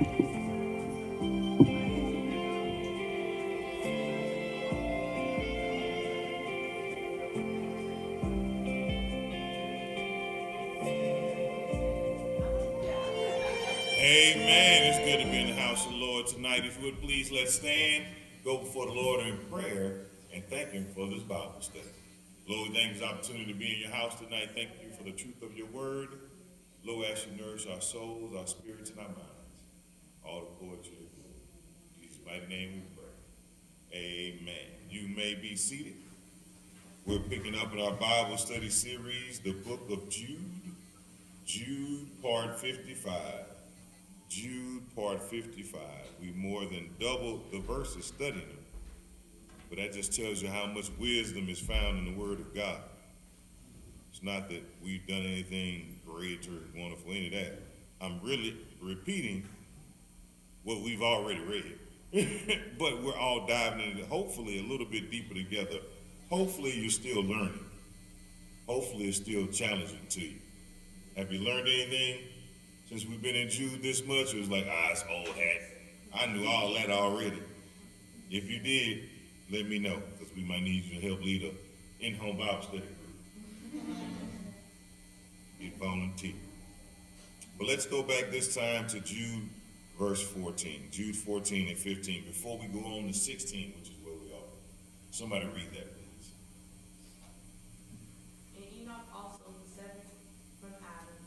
Amen. It's good to be in the house of the Lord tonight. If you would please, let's stand, go before the Lord in prayer, and thank Him for this Bible study. Lord, we thank you for this opportunity to be in your house tonight. Thank you for the truth of your word. Lord, ask you to nourish our souls, our spirits, and our minds. All the poetry of the Lord. In Jesus' mighty name we pray. Amen. You may be seated. We're picking up in our Bible study series, the book of Jude. Jude, part 55. Jude, part 55. We more than doubled the verses studying them. But that just tells you how much wisdom is found in the Word of God. It's not that we've done anything great or wonderful, any of that. I'm really repeating what we've already read. But we're all diving into it, hopefully a little bit deeper together. Hopefully you're still learning. Hopefully it's still challenging to you. Have you learned anything since we've been in Jude this much? It was like, it's old hat. I knew all that already. If you did, let me know, because we might need you to help lead a in-home Bible study group. Get volunteer. But let's go back this time to Jude, verse 14. Jude 14 and 15, before we go on to 16, which is where we are. Somebody read that, please. And Enoch also, the seventh from Adam,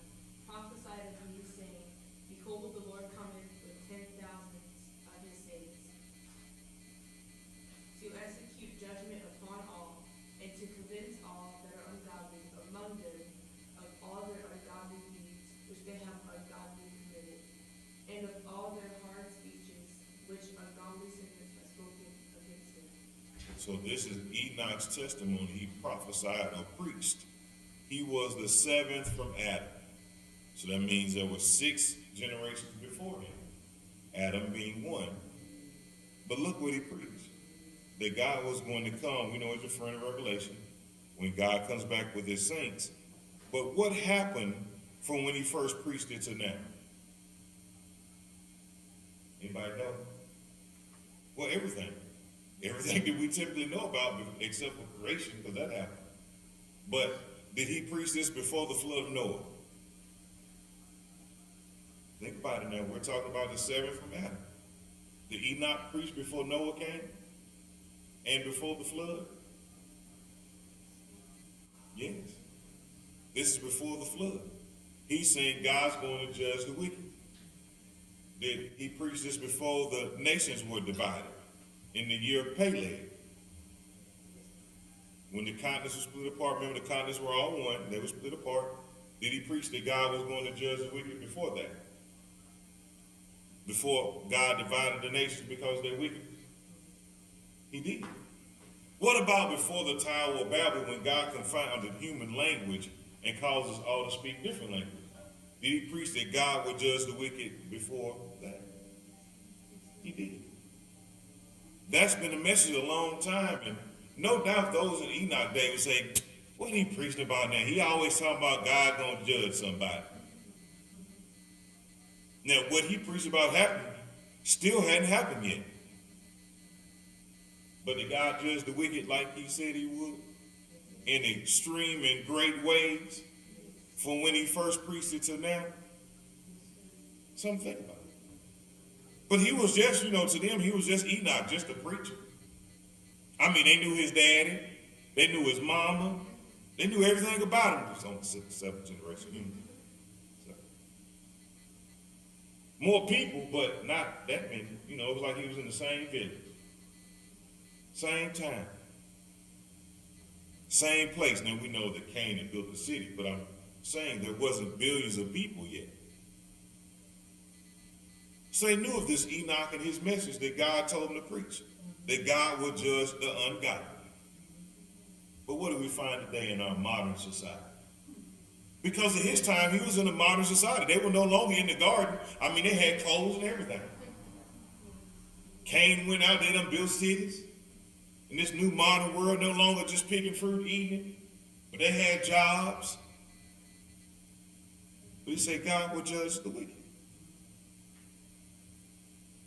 prophesied of you, saying, Behold, the Lord cometh with 10,000 of his saints, to execute judgment upon all, and to convince all that are ungodly among them of all their ungodly deeds which they have ungodly committed, and of all their hard speeches which ungodly sinners have spoken against him. So this is Enoch's testimony. He prophesied or preached. He was the seventh from Adam. So that means there were 6 generations before him, Adam being one. But look what he preached. That God was going to come. We know it's referring to Revelation, when God comes back with his saints. But what happened from when he first preached it to now? Anybody know? Well, everything. Everything that we typically know about, except for creation, because that happened. But did he preach this before the flood of Noah? Think about it now. We're talking about the 7th from Adam. Did Enoch preach before Noah came? And before the flood? Yes. This is before the flood. He's saying God's going to judge the wicked. Did he preach this before the nations were divided? In the year of Peleg? When the continents were split apart, remember the continents were all one, they were split apart. Did he preach that God was going to judge the wicked before that? Before God divided the nations because they're wicked? He did. What about before the Tower of Babel, when God confounded human language and caused us all to speak different language? Did he preach that God would judge the wicked before that? He did. That's been a message a long time, and no doubt those in Enoch day would say, what he preaching about now? He always talking about God going to judge somebody. Now, what he preached about happening still hadn't happened yet. But did God judge the wicked like he said he would? In extreme and great ways? From when he first preached it to now? Something to think about. But he was just, to them, he was just Enoch, just a preacher. I mean, they knew his daddy. They knew his mama. They knew everything about him. It's on the 7th generation. So, more people, but not that many. It was like he was in the same village. Same time. Same place. Now, we know that Cain had built the city, but I'm saying there wasn't billions of people yet. So they knew of this Enoch and his message that God told him to preach, that God would judge the ungodly. But what do we find today in our modern society? Because at his time, he was in a modern society. They were no longer in the garden. I mean, they had clothes and everything. Cain went out, they done built cities. In this new modern world, no longer just picking fruit, eating it, but they had jobs. But he said God will judge the wicked.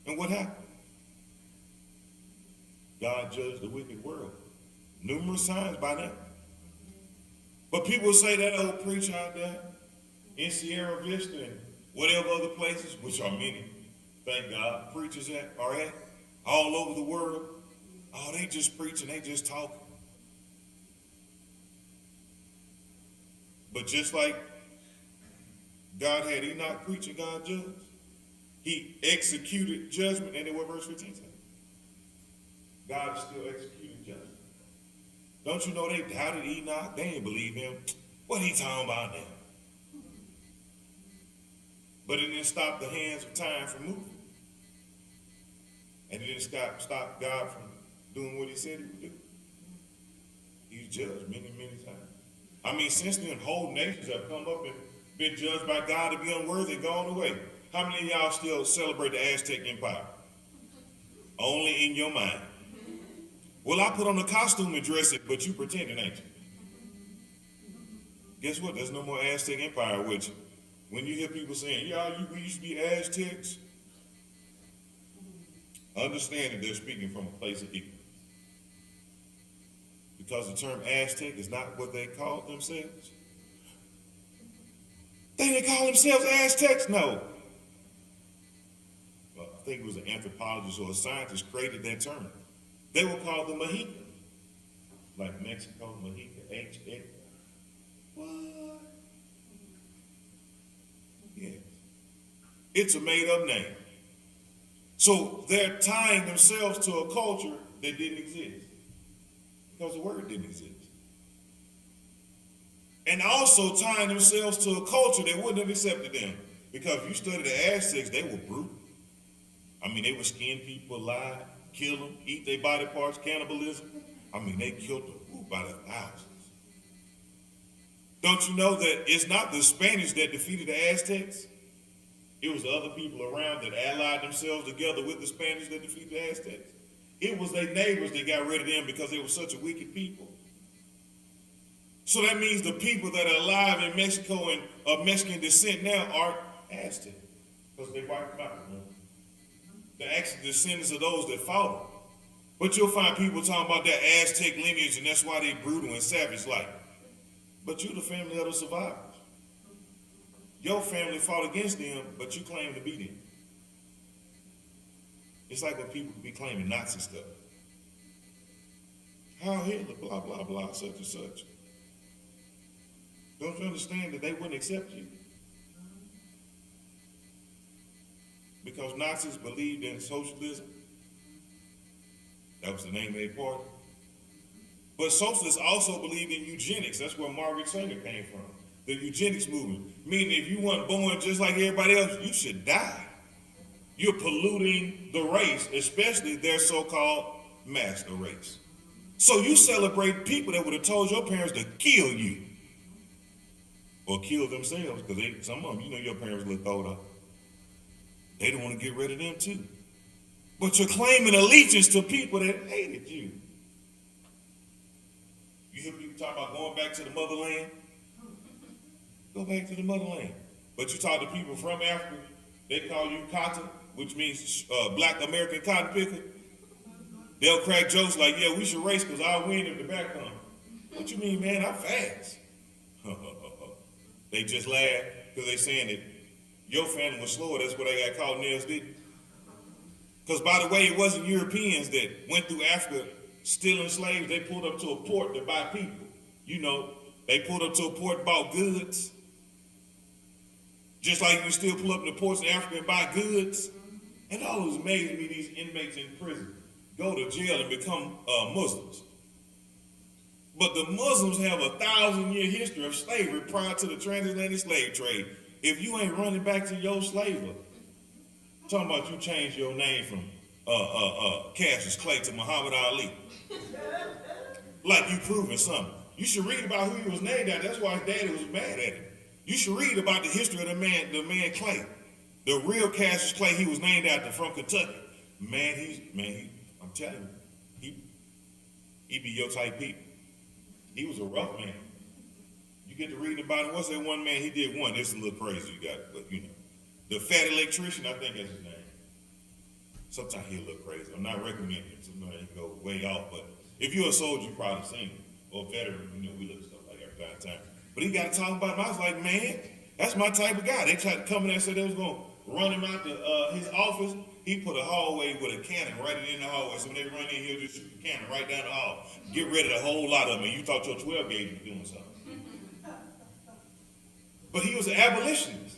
And what happened? God judged the wicked world. Numerous times by now. But people say that old preacher out there in Sierra Vista and whatever other places, which are many, thank God, preachers are at, all over the world. Oh, they just preaching, they just talking. But just like God had Enoch preaching, God judged. He executed judgment, and then what verse 15 says? God is still executing judgment. Don't you know they doubted Enoch? They didn't believe him. What he talking about now? But it didn't stop the hands of time from moving. And it didn't stop God from doing what he said he would do. He's judged many, many times. I mean, since then, whole nations have come up and been judged by God to be unworthy and gone away. How many of y'all still celebrate the Aztec Empire? Only in your mind. Well, I put on a costume and dress it, but you pretending, ain't you? Guess what? There's no more Aztec Empire, which when you hear people saying, yeah, we used to be Aztecs, understand that they're speaking from a place of ignorance. Because the term Aztec is not what they called themselves. They didn't call themselves Aztecs? No. Well, I think it was an anthropologist or a scientist created that term. They were called the Mexica. Like Mexico, Mexica, H-X. What? Yes. It's a made-up name. So they're tying themselves to a culture that didn't exist. Because the word didn't exist. And also tying themselves to a culture that wouldn't have accepted them. Because if you study the Aztecs, they were brutal. I mean, they would skin people alive, kill them, eat their body parts, cannibalism. I mean, they killed them by the thousands. Don't you know that it's not the Spanish that defeated the Aztecs? It was the other people around that allied themselves together with the Spanish that defeated the Aztecs. It was their neighbors that got rid of them because they were such a wicked people. So that means the people that are alive in Mexico and of Mexican descent now are Aztec. Because they wiped them out. They're actually descendants of those that fought them. But you'll find people talking about their Aztec lineage and that's why they're brutal and savage-like. But you're the family of the survivors. Your family fought against them, but you claim to be them. It's like when people be claiming Nazi stuff. How Hitler, blah, blah, blah, such and such. Don't you understand that they wouldn't accept you? Because Nazis believed in socialism. That was the name of their party. But socialists also believed in eugenics. That's where Margaret Sanger came from. The eugenics movement. Meaning if you weren't born just like everybody else, you should die. You're polluting the race, especially their so-called master race. So you celebrate people that would have told your parents to kill you. Or kill themselves, because some of them, you know your parents look throwed up. They don't want to get rid of them too. But you're claiming allegiance to people that hated you. You hear people talk about going back to the motherland? Go back to the motherland. But you talk to people from Africa, they call you Kata, which means black American cotton picker. They'll crack jokes like, yeah, we should race because I'll win if the back comes. What you mean, man? I'm fast. They just laugh because they saying that your family was slower. That's what they got called nails, didn't it? Because by the way, it wasn't Europeans that went through Africa stealing slaves. They pulled up to a port to buy people. You know, they pulled up to a port and bought goods. Just like you still pull up to the ports in Africa and buy goods. And it always amazes me, these inmates in prison go to jail and become Muslims. But the Muslims have a 1,000-year history of slavery prior to the transatlantic slave trade. If you ain't running back to your slavery, talking about you changed your name from Cassius Clay to Muhammad Ali. Like you proving something. You should read about who he was named after. That's why his daddy was mad at him. You should read about the history of the man Clay. The real Cassius Clay he was named after from Kentucky. I'm telling you, he be your type people. He was a rough man. You get to read about him. What's that one man? He did one. It's a little crazy, you got it, but you know. The fat electrician, I think that's his name. Sometimes he'll look crazy. I'm not recommending it. Sometimes he can go way off, but if you're a soldier, you probably seen him. Or a veteran, we look at stuff like that time. But he got to talk about him. I was like, man, that's my type of guy. They tried to come in there and say they was going to run him out to his office. He put a hallway with a cannon right in the hallway. So when they run in, he'll just shoot the cannon right down the hall. Get rid of the whole lot of them. And you thought your 12 gauge was doing something. But he was an abolitionist.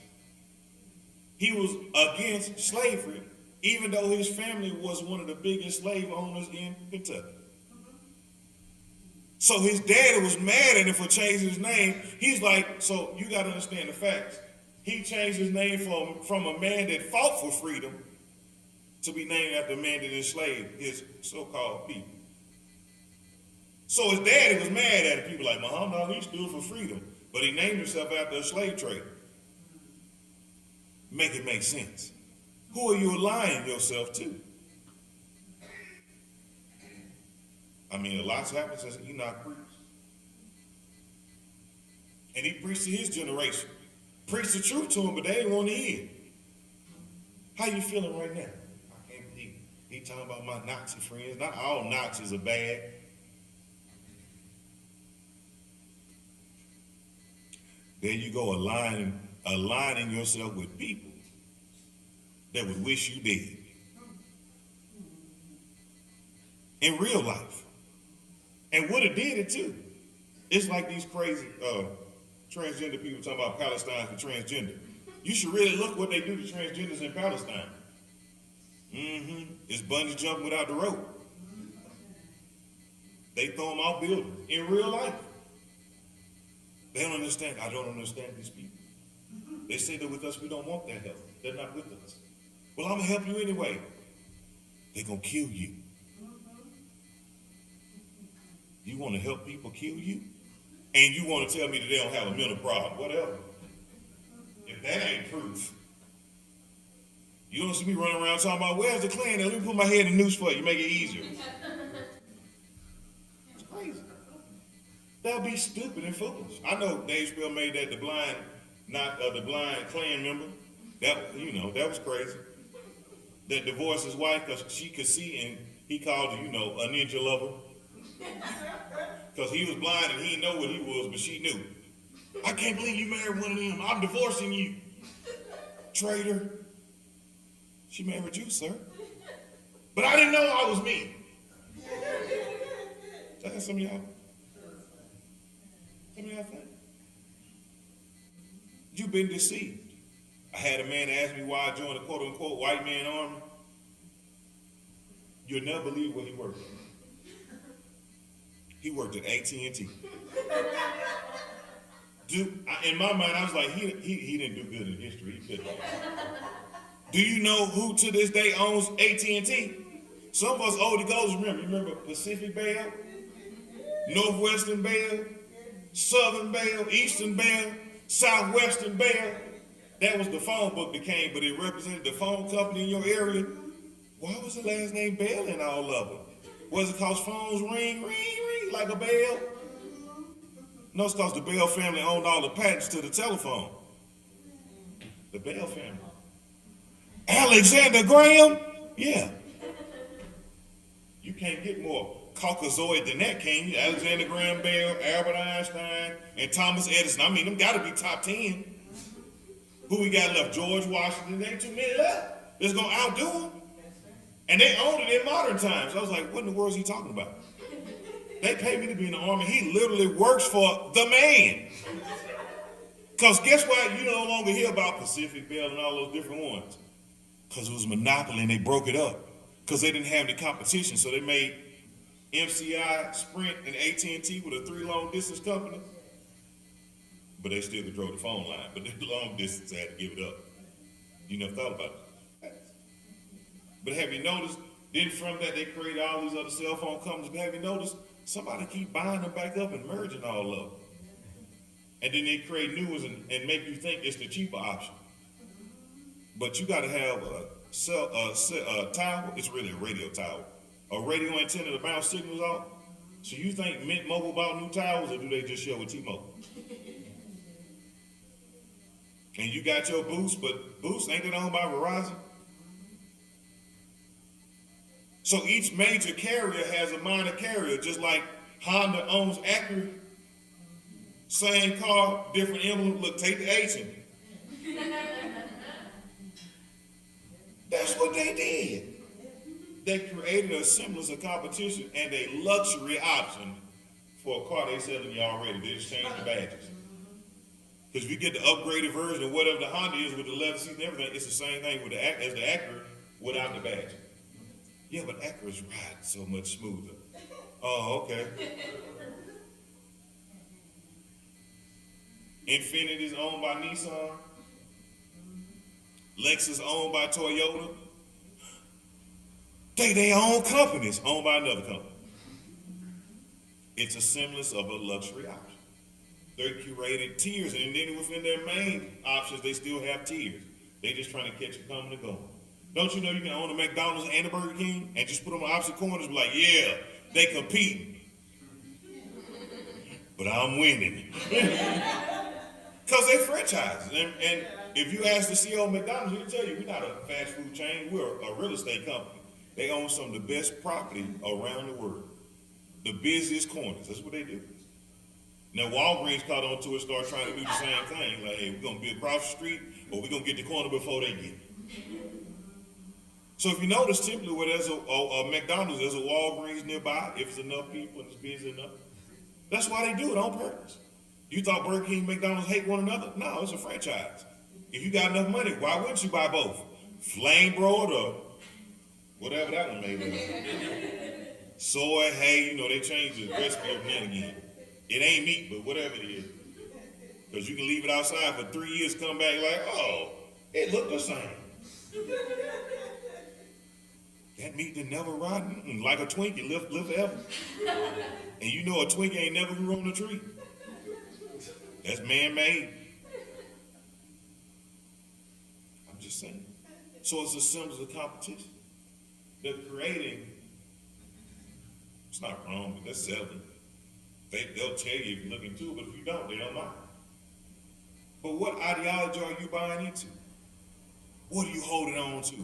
He was against slavery, even though his family was one of the biggest slave owners in Kentucky. So his daddy was mad at him for changing his name. He's like, so you got to understand the facts. He changed his name from a man that fought for freedom to be named after a man that enslaved his so-called people. So his daddy was mad at him. People like, Muhammad, he stood for freedom. But he named himself after a slave trader. Make it make sense. Who are you aligning yourself to? I mean, a lot's happened since Enoch preached. And he preached to his generation. Preached the truth to him, but they didn't want to hear it. How you feeling right now? I can't believe he talking about my Nazi friends. Not all Nazis are bad. There you go, aligning yourself with people that would wish you dead. In real life. And would have did it too. It's like these crazy transgender people talking about Palestine for transgender. You should really look what they do to transgenders in Palestine. It's bungee jumping without the rope. They throw them off buildings in real life. They don't understand. I don't understand these people. They say they're with us. We don't want their help. They're not with us. Well, I'm going to help you anyway. They're going to kill you. You want to help people kill you? And you want to tell me that they don't have a mental problem. Whatever. If that ain't proof. You don't see me running around talking about, where's the Klan? Let me put my head in the noose for you. Make it easier. It's crazy. That'd be stupid and foolish. I know Dave Chappelle made that the blind Klan member. That was crazy. That divorced his wife because she could see, and he called her, a ninja lover. Because he was blind and he didn't know what he was, but she knew. I can't believe you married one of them. I'm divorcing you. Traitor. She married you, sir. But I didn't know I was me. That's some of y'all. Some of y'all think. You've been deceived. I had a man ask me why I joined the quote-unquote white man army. You'll never believe where he worked. He worked at AT&T. Dude, in my mind, I was like, he didn't do good in history. He couldn't. Do you know who to this day owns AT&T? Some of us old goes remember. You remember Pacific Bell, Northwestern Bell, Southern Bell, Eastern Bell, Southwestern Bell. That was the phone book that came, but it represented the phone company in your area. Why was the last name Bell in all of them? Was it because phones ring, ring, ring like a bell? No, it's because the Bell family owned all the patents to the telephone. The Bell family. Alexander Graham? Yeah. You can't get more Caucasoid than that, can you? Alexander Graham Bell, Albert Einstein, and Thomas Edison. I mean, them got to be top 10. Who we got left? George Washington. There ain't too many left that's going to outdo him. And they owned it in modern times. I was like, what in the world is he talking about? They paid me to be in the army. He literally works for the man. Because guess what? You no longer hear about Pacific Bell and all those different ones. Because it was monopoly and they broke it up. Because they didn't have any competition. So they made MCI, Sprint, and AT&T with a 3 long distance company. But they still control the phone line. But the long distance had to give it up. You never thought about it. But have you noticed, then from that they created all these other cell phone companies. But have you noticed, somebody keep buying them back up and merging all of them. And then they create new ones and make you think it's the cheaper option. But you got to have a tower. It's really a radio tower. A radio antenna to bounce signals off. So you think Mint Mobile bought new towers, or do they just share with T-Mobile? And you got your Boost, but Boost ain't that owned by Verizon? So each major carrier has a minor carrier, just like Honda owns Acura. Same car, different emblem. Look, take the H in it. That's what they did. They created a semblance of competition and a luxury option for a car they selling you already. They just changed the badges. Because if you get the upgraded version of whatever the Honda is with the leather seat and everything, it's the same thing with as the Acura without the badge. Yeah, but Acura's ride so much smoother. Oh, okay. Infiniti is owned by Nissan. Lexus owned by Toyota. They own companies owned by another company. It's a semblance of a luxury option. They're curated tiers, and then within their main options, they still have tiers. They just trying to catch you coming and going. Don't you know you can own a McDonald's and a Burger King and just put them on opposite corners and be like, yeah, they compete. But I'm winning. Because they franchises. And if you ask the CEO of McDonald's, he'll tell you, we're not a fast food chain, we're a real estate company. They own some of the best property around the world. The busiest corners, that's what they do. Now Walgreens caught on to it, started trying to do the same thing. Like, hey, we're going to be across the street, or we're going to get the corner before they get it. So if you notice, typically where there's a McDonald's, there's a Walgreens nearby, if it's enough people and it's busy enough. That's why they do it on purpose. You thought Burger King and McDonald's hate one another? No, it's a franchise. If you got enough money, why wouldn't you buy both? Flame broiled or whatever that one made of. Soy, hay, they changed the recipe every now and again. It ain't meat, but whatever it is. Because you can leave it outside for 3 years, come back like, oh, it looked the same. That meat that never rotten, like a Twinkie, live forever. And you know a Twinkie ain't never grew on a tree. That's man-made. I'm just saying. So it's a symbol of competition. They're creating, it's not wrong, but they're selling. They'll tell you if you're looking to it, but if you don't, they don't mind. But what ideology are you buying into? What are you holding on to?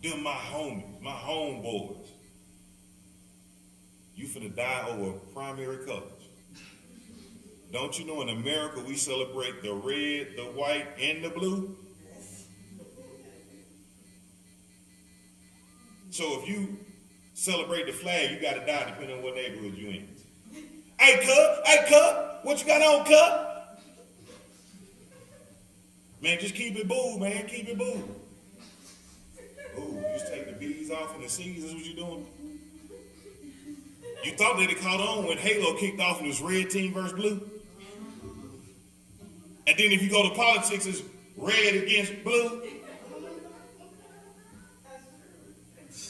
Them my homies, my homeboys. You finna die over primary colors. Don't you know in America we celebrate the red, the white, and the blue? So if you celebrate the flag, you gotta die depending on what neighborhood you in. Hey, cub, what you got on, cub? Man, just keep it boo, man, keep it boo. Ooh, you just take the bees off and the C's, is what you doing? You thought they'd have caught on when Halo kicked off and it was red team versus blue? And then if you go to politics, it's red against blue.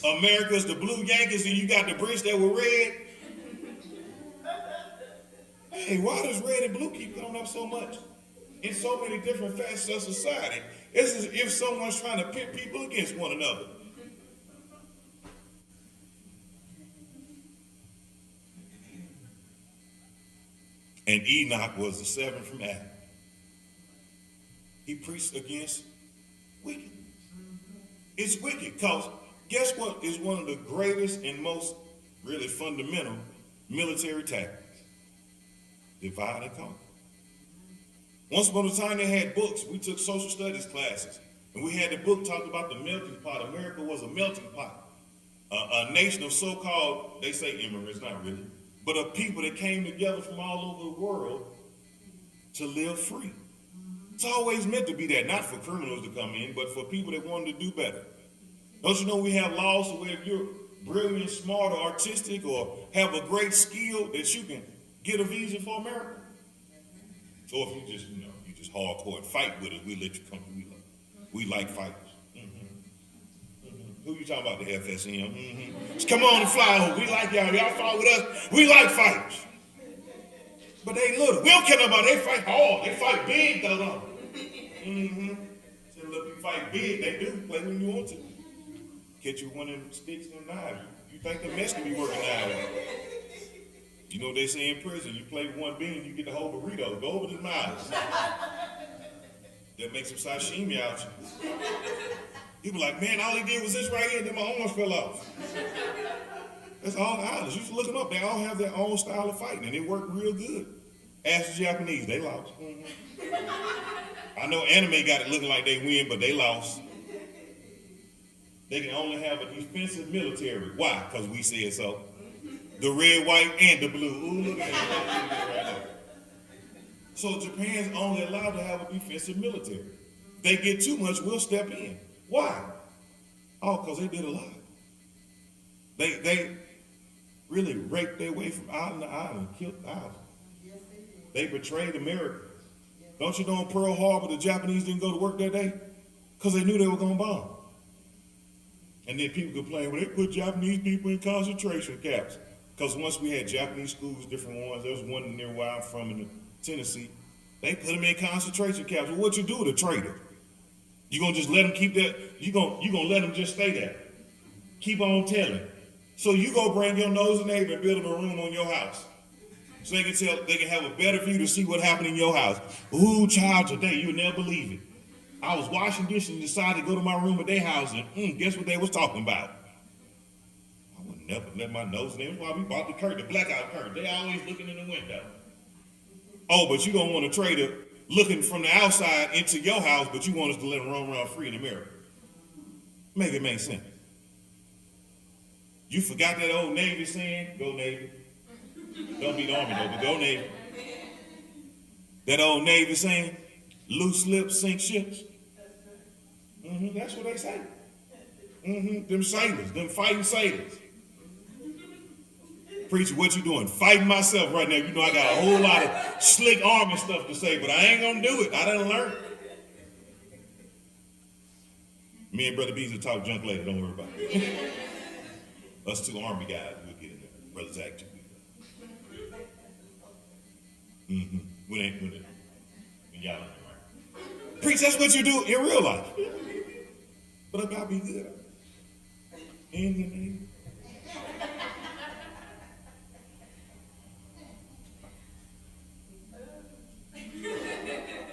America's the blue Yankees and you got the Brits that were red. Hey, why does red and blue keep coming up so much? In so many different facets of society. It's as if someone's trying to pit people against one another. And Enoch was the seventh from Adam. He preached against wickedness. It's wicked because guess what is one of the greatest and most really fundamental military tactics? Divide and conquer. Once upon a time they had books. We took social studies classes. And we had the book talked about the melting pot. America was a melting pot. A nation of so-called, they say immigrants, not really, but of people that came together from all over the world to live free. It's always meant to be that, not for criminals to come in, but for people that wanted to do better. Don't you know we have laws so where if you're brilliant, smart, or artistic, or have a great skill that you can get a visa for America? Or if you just, you just hardcore and fight with it, we let you come through. We like fighters. Who you talking about, the FSM? Just come on and fly over. We like y'all. Y'all fight with us. We like fighters. But they little. We don't care about it. They fight hard. They fight big, though, don't they? So look, you fight big. They do. Play when you want to. Catch you one of them sticks and knives. You think the mess can be working out. You know what they say in prison? You play with one bean, you get the whole burrito. Go over to the mouth. That makes some sashimi out you. People like, man, all he did was this right here, and then my arms fell off. That's all the islands. You should look them up. They all have their own style of fighting, and they work real good. Ask the Japanese, they lost. I know anime got it looking like they win, but they lost. They can only have a defensive military. Why? Because we said so. The red, white, and the blue. Ooh, look at that right there. So Japan's only allowed to have a defensive military. If they get too much, we'll step in. Why? Oh, because they did a lot. They really raked their way from island to island, killed thousands. They betrayed America. Don't you know in Pearl Harbor the Japanese didn't go to work that day? Because they knew they were going to bomb. And then people complain, well, they put Japanese people in concentration camps. Because once we had Japanese schools, different ones, there was one near where I'm from in Tennessee. They put them in concentration camps. Well, what you do with a traitor? You gonna just let them keep that? You gonna let them just stay there? Keep on telling. So you go bring your nosy neighbor and build them a room on your house, so they can have a better view to see what happened in your house. Ooh, child, today you'll never believe it. I was washing dishes and decided to go to my room at their house, and guess what they was talking about? I would never let my nose in. That's why we bought the curtain, the blackout curtain. They always looking in the window. Oh, but you don't want a traitor looking from the outside into your house, but you want us to let them roam around free in America. Make it make sense. You forgot that old Navy saying, go Navy. Don't be the Army though, but go Navy. That old Navy saying, loose lips sink ships. That's what they say. Them sailors, them fighting sailors. Preacher, what you doing? Fighting myself right now. You know I got a whole lot of slick army stuff to say, but I ain't gonna do it. I done learned. Me and Brother Beasley talk junk later. Don't worry about it. Us two army guys, we'll get in there. Brother Zach too. When y'all ain't right. Preach, that's what you do in real life. But I gotta be good. In your name.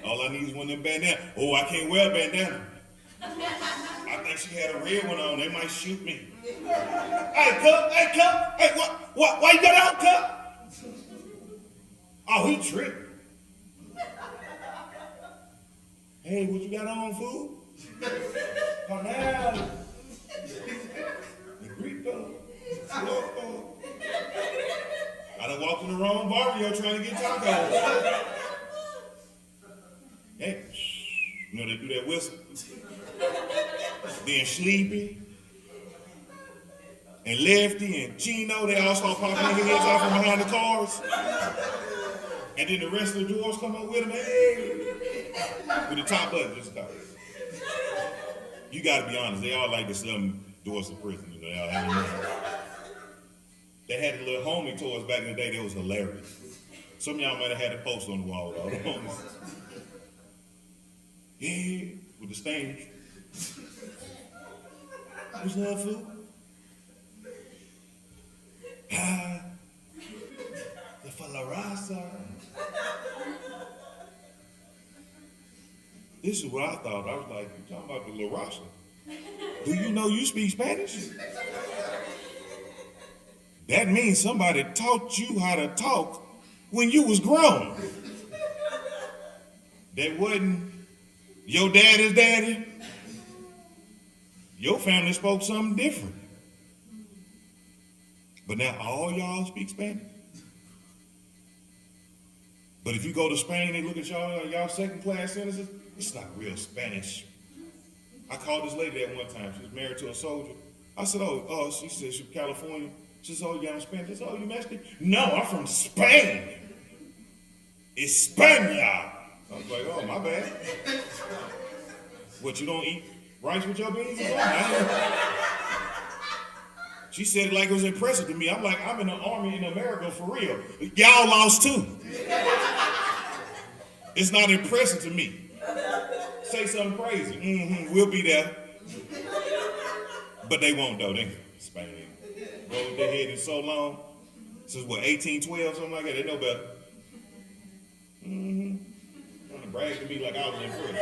All I need is one of them bandana. Oh, I can't wear a bandana. I think she had a red one on. They might shoot me. Hey, Cup. Hey, what? Why you got out, Cup? Oh, he tripped. Hey, what you got on, fool? Come now. The Greek dog. I done walked in the wrong barrio trying to get tacos. Hey, you know they do that whistle. Then Sleepy and Lefty and Chino, they all start popping their heads off from behind the cars. And then the rest of the dwarves come up with them, hey, with the top button, just stop. You gotta be honest, they all like to sell them doors in prison, you know, they all have them. They had the little homie toys back in the day, that was hilarious. Some of y'all might have had a post on the wall with all the homies. Yeah, with the stains. What's love, food? The Falarasa. This is what I thought. I was like, you talking about the La Raza? Do you know you speak Spanish? That means somebody taught you how to talk when you was grown. That wasn't your daddy's daddy. Your family spoke something different. But now all y'all speak Spanish. But if you go to Spain, they look at y'all second class citizens, it's not real Spanish. I called this lady that one time. She was married to a soldier. I said, she said she's from California. She said, oh, y'all Spanish. I said, oh, you Mexican? No, I'm from Spain. It's Spania. I was like, oh, my bad. What, you don't eat rice with your beans? She said it like it was impressive to me. I'm like, I'm in the army in America for real. Y'all lost too. It's not impressive to me. Say something crazy. We'll be there. But they won't though. They Spain. Rolled their head in so long. Since what, 1812, something like that. They know better. Trying to brag to me like I was in prison.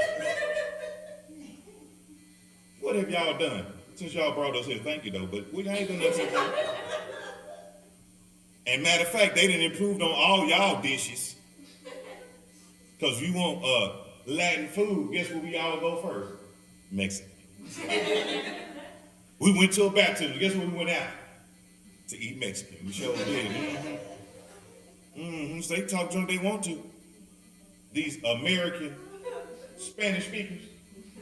What have y'all done since y'all brought us here? Thank you though, but we ain't done nothing. And matter of fact, they didn't improve on all y'all dishes. Because you want Latin food, guess where we all go first? Mexican. We went to a baptism. Guess where we went out? To eat Mexican. We sure did. So they talk junk they want to. These American Spanish speakers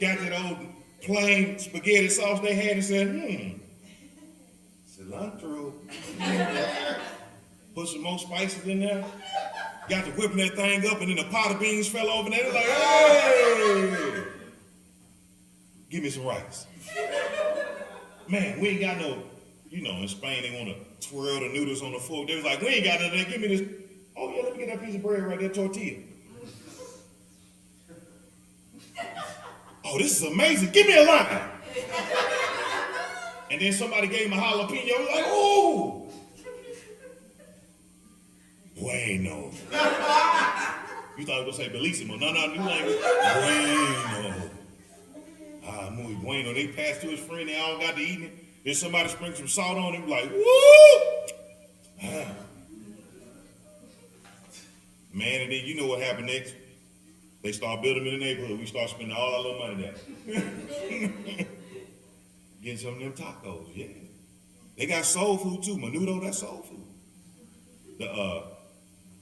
got that old plain spaghetti sauce they had and said, cilantro. Put some more spices in there. Got to whipping that thing up, and then the pot of beans fell over there. It was like, hey, give me some rice. Man, we ain't got no, in Spain they want to twirl the noodles on the fork. They was like, we ain't got nothing. Give me this. Oh yeah, let me get that piece of bread right there, tortilla. Oh, this is amazing. Give me a lime. And then somebody gave him a jalapeno. I was like, ooh. Bueno. You thought I was going to say bellissimo. No, new language. Bueno. Ah, muy bueno. They passed to his friend. They all got to eating it. Then somebody sprinkled some salt on him. Like, woo! Man, and then you know what happened next. They start building in the neighborhood. We start spending all our little money there. Getting some of them tacos, yeah. They got soul food too. Menudo, that's soul food.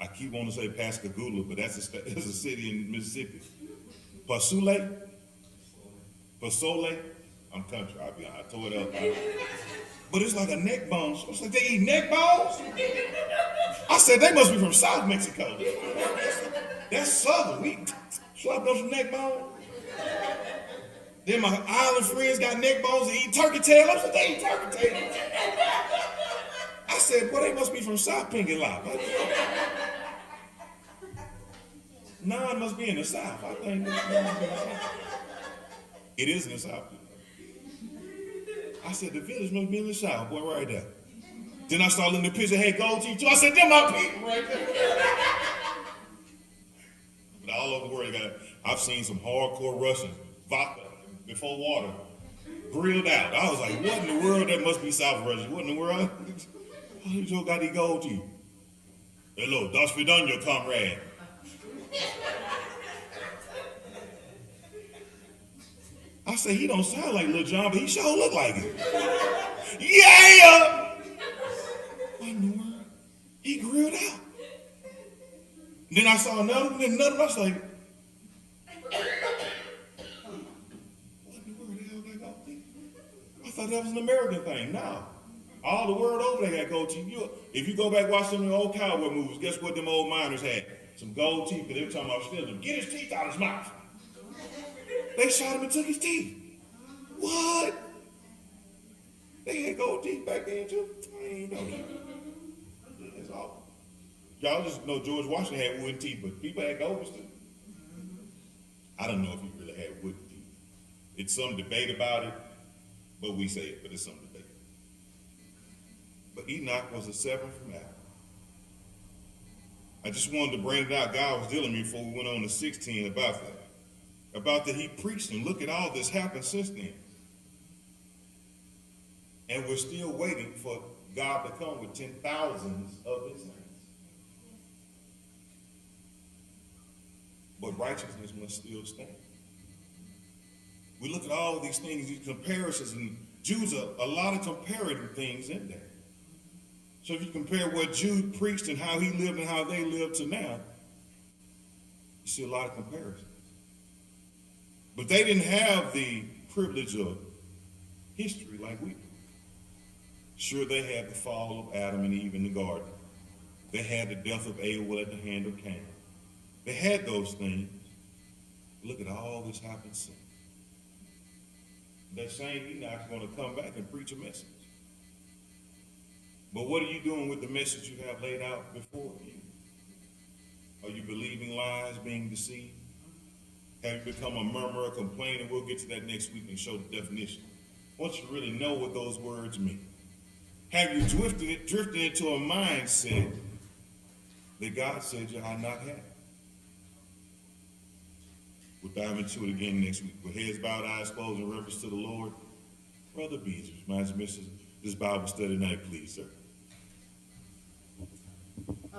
I keep wanting to say Pascagoula, but that's a city in Mississippi. Pozole? I'm country. I tore it up. But it's like a neck bone. It's like they eat neck bones? I said they must be from South Mexico. That's southern. We slap on some neck bones. Then my island friends got neck bones and eat turkey tail. I said they eat turkey tail. I said, boy, they must be from South Pinky Lot. None must be in the South. I think it is in the South. I said, the village must be in the South, boy, right there. Then I started looking at the picture, hey, gold teeth too. I said, them my people right there. But all over the world, I've seen some hardcore Russians, vodka before water, grilled out. I was like, what in the world? That must be South Russia. What in the world? You just got these gold teeth. Hello, das vidanya, comrade. I said, he don't sound like Lil Jon, but he sure look like it. Yeah! What in the world? He grilled out. Then I saw another one, and another one. I was like, what in the world the hell got gold teeth? I thought that was an American thing. No. All the world over there got gold teeth. If you go back and watch some of the old cowboy movies, guess what them old miners had? Some gold teeth, because they were talking about stealing them. Get his teeth out of his mouth. They shot him and took his teeth. What? They had gold teeth back then too? I ain't know that. That's awful. Y'all just know George Washington had wooden teeth, but people had gold too. I don't know if he really had wooden teeth. It's some debate about it, but we say it, but it's some debate. But Enoch was the seventh from Adam. I just wanted to bring it out. God was dealing with me before we went on to 16 about that. About that he preached, and look at all this happened since then. And we're still waiting for God to come with 10,000s of his saints. But righteousness must still stand. We look at all of these things, these comparisons, and Jude's a lot of comparative things in there. So if you compare what Jude preached and how he lived and how they live to now, you see a lot of comparisons. But they didn't have the privilege of history like we do. Sure, they had the fall of Adam and Eve in the garden. They had the death of Abel at the hand of Cain. They had those things. Look at all this happened since. That same Enoch's going to come back and preach a message. But what are you doing with the message you have laid out before you? Are you believing lies, being deceived? Have you become a murmurer, a complainer? We'll get to that next week and show the definition. Once you really know what those words mean. Have you drifted into a mindset that God said you ought not have? We'll dive into it again next week. With heads bowed, eyes closed in reference to the Lord. Brother Beezer, mind you, this Bible study night, please, sir.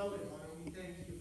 Holy One, we thank you